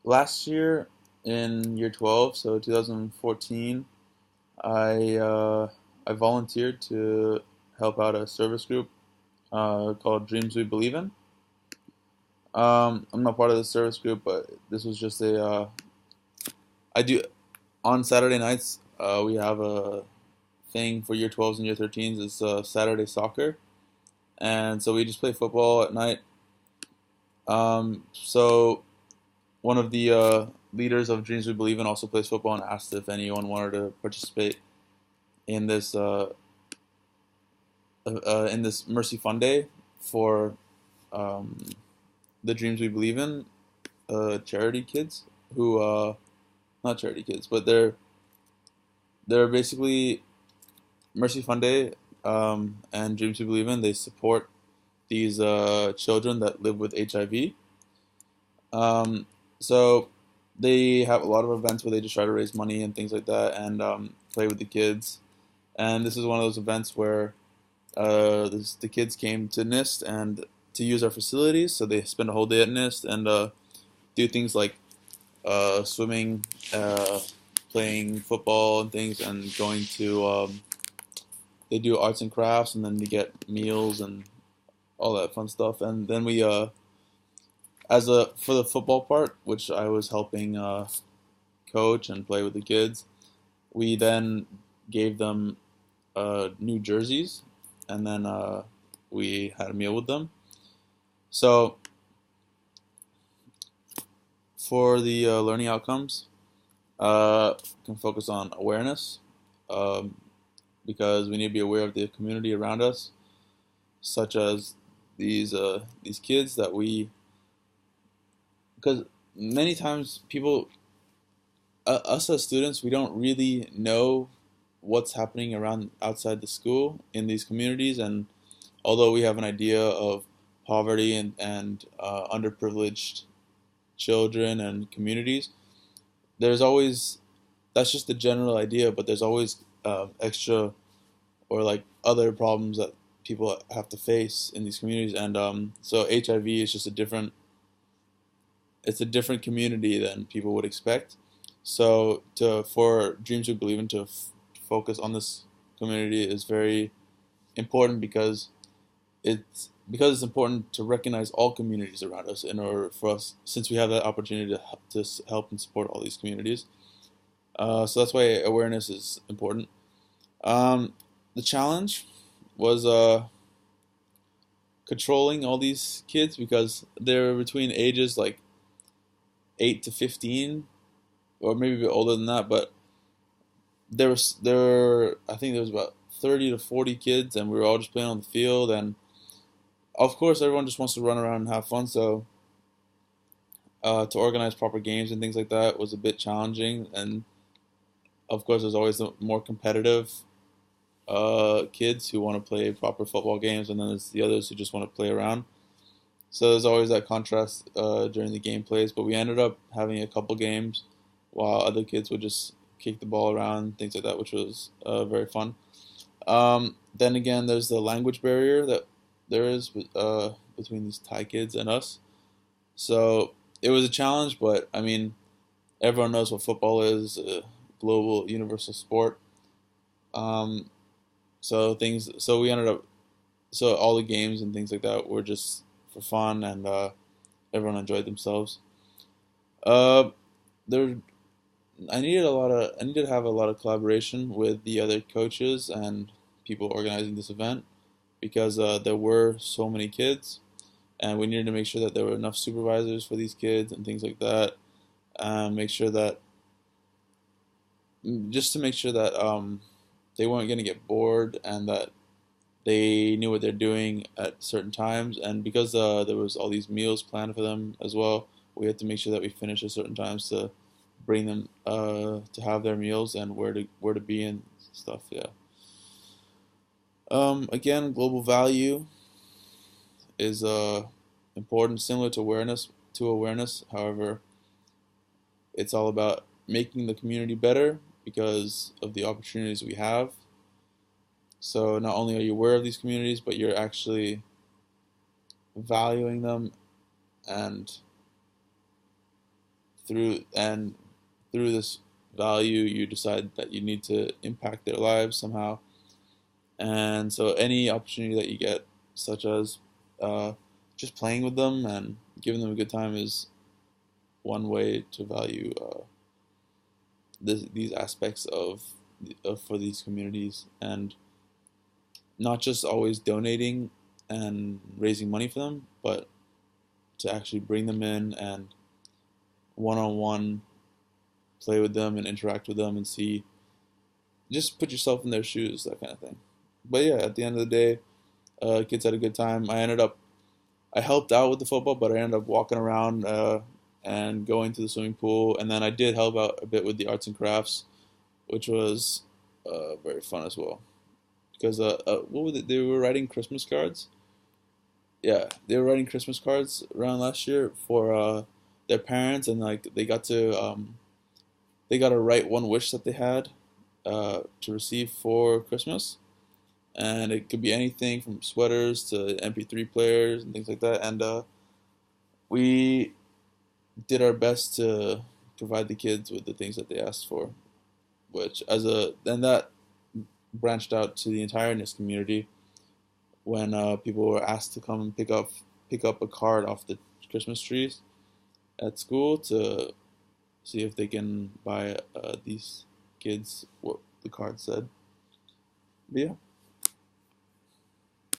Last year in year 12, so 2014, I volunteered to help out a service group called Dreams We Believe in. I'm not part of the service group, but this was just I do on Saturday nights. We have a thing for year 12s and year 13s. It's Saturday soccer, and so we just play football at night. So one of the leaders of Dreams We Believe in also plays football and asked if anyone wanted to participate in this Mercy Fun Day for um, the Dreams We Believe in charity kids who not charity kids, but they're basically Mercy Fun Day and Dreams We Believe in. They support these children that live with HIV. Um, so they have a lot of events where they just try to raise money and things like that, and play with the kids. And this is one of those events where the kids came to NIST and to use our facilities. So they spend a whole day at NIST and do things like swimming, playing football and things, and going to they do arts and crafts, and then they get meals and all that fun stuff. And then we as a for the football part, which I was helping coach and play with the kids, we then gave them new jerseys, and then we had a meal with them. So for the learning outcomes, can focus on awareness, um, because we need to be aware of the community around us, such as these kids that we, because many times people, us as students, we don't really know what's happening around outside the school in these communities, and although we have an idea of poverty and underprivileged children and communities, there's always that's just the general idea, but there's always extra or like other problems that people have to face in these communities, and so HIV is just a different community than people would expect. So to for Dreams We Believe in to focus on this community is very important because it's important to recognize all communities around us in order for us, since we have that opportunity to help and support all these communities. So that's why awareness is important. The challenge was controlling all these kids because they're between ages like 8 to 15, or maybe a bit older than that. But I think there was about 30 to 40 kids, and we were all just playing on the field. And of course, everyone just wants to run around and have fun. So to organize proper games and things like that was a bit challenging. And of course, there's always the more competitive kids who want to play proper football games, and then there's the others who just want to play around. So there's always that contrast during the game plays. But we ended up having a couple games while other kids would just kick the ball around, things like that, which was very fun. Then again, there's the language barrier that there is between these Thai kids and us. So it was a challenge, but I mean, everyone knows what football is, a global, universal sport. Um, so we ended up, so all the games and things like that were just for fun, and everyone enjoyed themselves. Uh, there, I needed to have a lot of collaboration with the other coaches and people organizing this event because there were so many kids, and we needed to make sure that there were enough supervisors for these kids and things like that. Make sure that just to make sure that they weren't going to get bored, and that they knew what they're doing at certain times. And because there was all these meals planned for them as well, we had to make sure that we finished at certain times to bring them to have their meals and where to be and stuff. Yeah. Again, global value is important, similar to awareness. However, it's all about making the community better because of the opportunities we have. So not only are you aware of these communities, but you're actually valuing them and and through this value, you decide that you need to impact their lives somehow. And so, any opportunity that you get, such as uh, just playing with them and giving them a good time, is one way to value these aspects of for these communities, and not just always donating and raising money for them, but to actually bring them in and one on one play with them and interact with them and see, just put yourself in their shoes, that kind of thing. But yeah, at the end of the day, kids had a good time. I helped out with the football, but I ended up walking around and going to the swimming pool, and then I did help out a bit with the arts and crafts, which was very fun as well. Because what were they were writing Christmas cards. Yeah, they were writing Christmas cards around last year for their parents, and like they got to write one wish that they had to receive for Christmas, and it could be anything from sweaters to MP3 players and things like that. And we did our best to provide the kids with the things that they asked for, which as a then that branched out to the entire NIST community when people were asked to come and pick up a card off the Christmas trees at school to see if they can buy these kids what the card said. But yeah.